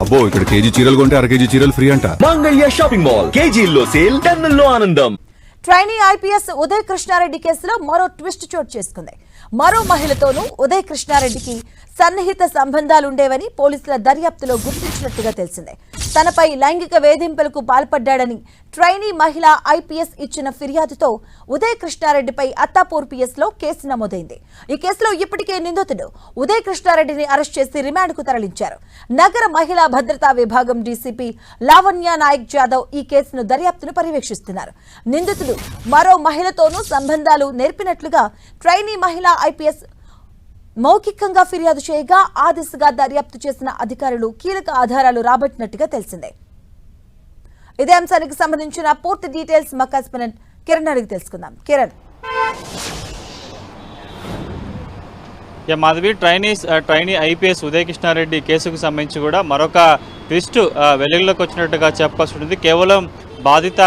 అబ్బో ఇక్కడ కేజీ చీరలు కొంటే అర కేజీ చీరలు ఫ్రీ అంట. మంగళ్య షాపింగ్ మాల్ కేజీల్లో సేల్, టన్నుల్లో ఆనందం. ట్రైనీ ఐపీఎస్ ఉదయ్ కృష్ణారెడ్డి కేసులో మరో ట్విస్ట్ చోటు చేసుకుంది. మరో మహిళతోనూ ఉదయ్ కృష్ణారెడ్డికి సన్నిహిత సంబంధాలుండేవని పోలీసుల దర్యాప్తులో గుర్తించినట్టుగా తెలిసిందే. తనపై లైంగిక వేధింపులకు పాల్పడ్డాడని ట్రైనీ మహిళ ఐపీఎస్ ఇచ్చిన ఫిర్యాదుతో ఉదయ్ కృష్ణారెడ్డిపై అత్తాపూర్ పిఎస్ లో కేసు నమోదైంది. ఈ కేసులో ఇప్పటికే నిందితుడు ఉదయ్ కృష్ణారెడ్డిని అరెస్ట్ చేసి రిమాండ్ కు తరలించారు. నగర మహిళా భద్రతా విభాగం డీసీపీ లావణ్య నాయక్ జాదవ్ ఈ కేసును దర్యాప్తును పర్యవేక్షిస్తున్నారు. నిందితుడు మరో మహిళతోనూ సంబంధాలు నేర్పినట్లుగా ట్రైనీ మహిళా ఐపీఎస్ మౌఖికంగా ఫిర్యాదు చేయగా ఆ దిశగా దర్యాప్తు చేసిన అధికారులు కీలక ఆధారాలు రాబట్టినట్టుగా తెలిసిందే. ఇదే అంశానికి సంబంధించిన పూర్తి డీటెయిల్స్ మా కరెస్పాండెంట్ కిరణ్ అడిగి తెలుసుకుందాం. కిరణ్, మాధవి, ట్రైనీ ఐపీఎస్ ఉదయ్ కృష్ణారెడ్డి కేసుకు సంబంధించి కూడా మరొక ట్విస్ట్ వెలుగులోకి వచ్చినట్టుగా చెప్పాల్సి ఉంటుంది. కేవలం బాధిత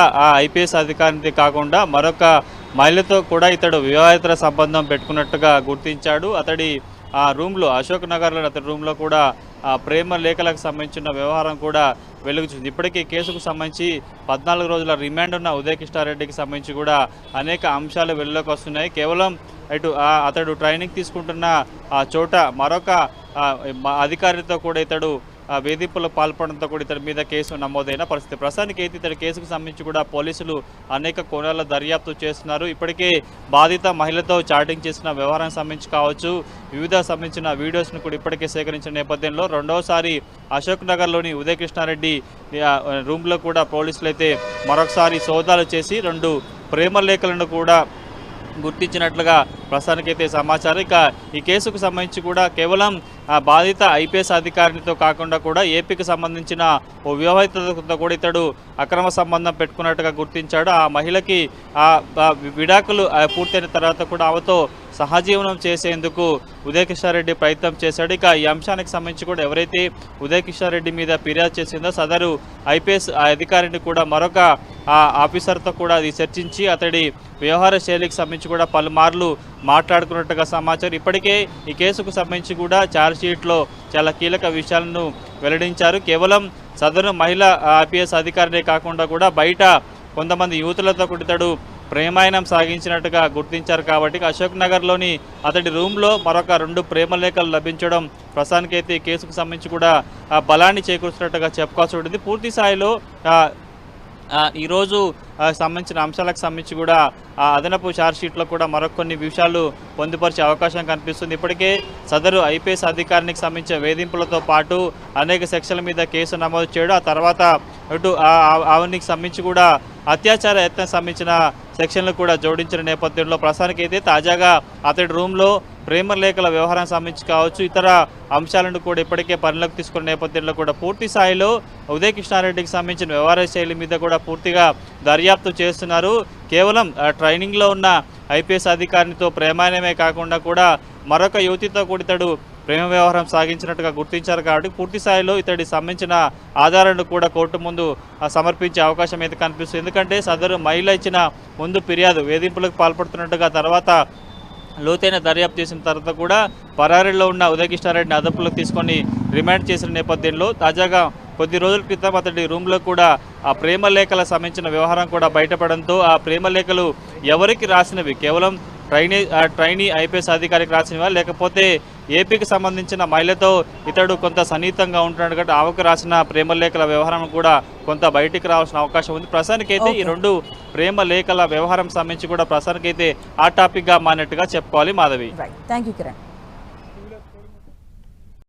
ఐపీఎస్ అధికారిని కాకుండా మరొక మహిళతో కూడా ఇతడు వివాహేతర సంబంధం పెట్టుకున్నట్టుగా గుర్తించాడు. అతడి ఆ రూమ్లో, అశోక్ నగర్లో అతడి రూమ్లో కూడా ప్రేమ లేఖలకు సంబంధించిన వ్యవహారం కూడా వెలుగుచుంది. ఇప్పటికీ కేసుకు సంబంధించి 14 రోజుల రిమాండ్ ఉన్న ఉదయ్ కృష్ణారెడ్డికి సంబంధించి కూడా అనేక అంశాలు వెలుగులోకి వస్తున్నాయి. కేవలం అతడు ట్రైనింగ్ తీసుకుంటున్న చోట మరొక అధికారితో కూడా ఇతడు వేధింపులకు పాల్పడంతో కూడా ఇతడి మీద కేసు నమోదైన పరిస్థితి. ప్రస్తుతానికి అయితే ఇతడి కేసుకు సంబంధించి కూడా పోలీసులు అనేక కోణాల దర్యాప్తు చేస్తున్నారు. ఇప్పటికే బాధిత మహిళతో చాటింగ్ చేసిన వ్యవహారానికి సంబంధించి కావచ్చు, వివిధ సంబంధించిన వీడియోస్ను కూడా ఇప్పటికే సేకరించిన నేపథ్యంలో రెండవసారి అశోక్ నగర్లోని ఉదయ్ కృష్ణారెడ్డి రూమ్లో కూడా పోలీసులు అయితే మరొకసారి సోదాలు చేసి 2 ప్రేమ లేఖలను కూడా గుర్తించినట్లుగా ప్రస్తుతానికైతే సమాచారం. ఇక ఈ కేసుకు సంబంధించి కూడా కేవలం బాధిత ఐపీఎస్ అధికారినితో కాకుండా కూడా ఏపీకి సంబంధించిన ఓ వివాహితతో కూడా ఇతడు అక్రమ సంబంధం పెట్టుకున్నట్టుగా గుర్తించాడు. ఆ మహిళకి విడాకులు పూర్తయిన తర్వాత కూడా ఆమెతో సహజీవనం చేసేందుకు ఉదయ్ కృష్ణారెడ్డి ప్రయత్నం చేశాడు. ఇక ఈ అంశానికి సంబంధించి కూడా ఎవరైతే ఉదయ్ కృష్ణారెడ్డి మీద ఫిర్యాదు చేసిందో సదరు ఐపీఎస్ అధికారిని కూడా మరొక ఆఫీసర్తో కూడా అది చర్చించి అతడి వ్యవహార శైలికి సంబంధించి కూడా పలుమార్లు మాట్లాడుకున్నట్టుగా సమాచారం. ఇప్పటికే ఈ కేసుకు సంబంధించి కూడా ఛార్జ్షీట్లో చాలా కీలక విషయాలను వెల్లడించారు. కేవలం సదరు మహిళా ఐపీఎస్ అధికారినే కాకుండా కూడా బయట కొంతమంది యువతులతో కూడా ఇతడు ప్రేమాయణం సాగించినట్టుగా గుర్తించారు. కాబట్టి అశోక్ నగర్లోని అతడి రూమ్లో మరొక 2 ప్రేమ లేఖలు లభించడం ప్రస్తుతానికైతే ఈ కేసుకు సంబంధించి కూడా బలాన్ని చేకూర్చినట్టుగా చెప్పుకోవాల్సి ఉంటుంది. పూర్తి స్థాయిలో ఈరోజు సంబంధించిన అంశాలకు సంబంధించి కూడా అదనపు ఛార్జ్షీట్లో కూడా మరొకొన్ని విషయాలు పొందుపరిచే అవకాశం కనిపిస్తుంది. ఇప్పటికే సదరు ఐపీఎస్ అధికారికి సంబంధించిన వేధింపులతో పాటు అనేక సెక్షన్ల మీద కేసు నమోదు చేయడం, ఆ తర్వాత ఆవినికి సంబంధించి కూడా అత్యాచార యత్నం సంబంధించిన సెక్షన్లు కూడా జోడించిన నేపథ్యంలో ప్రస్తుతానికైతే తాజాగా అతడి రూమ్లో ప్రేమ లేఖల వ్యవహారానికి సంబంధించి కావచ్చు, ఇతర అంశాలను కూడా ఇప్పటికే పరిలోకి తీసుకున్న నేపథ్యంలో కూడా పూర్తి స్థాయిలో ఉదయ్ కృష్ణారెడ్డికి సంబంధించిన వ్యవహార శైలి మీద కూడా పూర్తిగా దర్యాప్తు చేస్తున్నారు. కేవలం ట్రైనింగ్లో ఉన్న ఐపీఎస్ అధికారినితో ప్రేమాయణమే కాకుండా కూడా మరొక యువతితో కూడా ఇతడు ప్రేమ వ్యవహారం సాగించినట్టుగా గుర్తించారు. కాబట్టి పూర్తి స్థాయిలో ఇతడి సంబంధించిన ఆధారాలను కూడా కోర్టు ముందు సమర్పించే అవకాశం అయితే కనిపిస్తుంది. ఎందుకంటే సదరు మహిళ ఇచ్చిన ముందు ఫిర్యాదు వేధింపులకు పాల్పడుతున్నట్టుగా తర్వాత లోతైన దర్యాప్తు చేసిన తర్వాత కూడా పరారీలో ఉన్న ఉదయ్ కృష్ణారెడ్డిని అదుపులోకి తీసుకొని రిమాండ్ చేసిన నేపథ్యంలో తాజాగా కొద్ది రోజుల క్రితం అతడి రూమ్లో కూడా ఆ ప్రేమ లేఖల సంబంధించిన వ్యవహారం కూడా బయటపడంతో ఆ ప్రేమ లేఖలు ఎవరికి రాసినవి, కేవలం ట్రైనీ ఐపీఎస్ అధికారికి రాసినవా లేకపోతే ఏపీకి సంబంధించిన మహిళతో ఇతడు కొంత సన్నిహితంగా ఉంటున్నాడు కాబట్టి ఆమెకు రాసిన ప్రేమ లేఖల వ్యవహారం కూడా కొంత బయటికి రావాల్సిన అవకాశం ఉంది. ప్రస్తుతానికైతే ఈ 2 ప్రేమ లేఖల వ్యవహారం సంబంధించి కూడా ప్రస్తుతానికైతే ఆ టాపిక్గా మారినట్టుగా చెప్పుకోవాలి. Madhavi, thank you Kiran.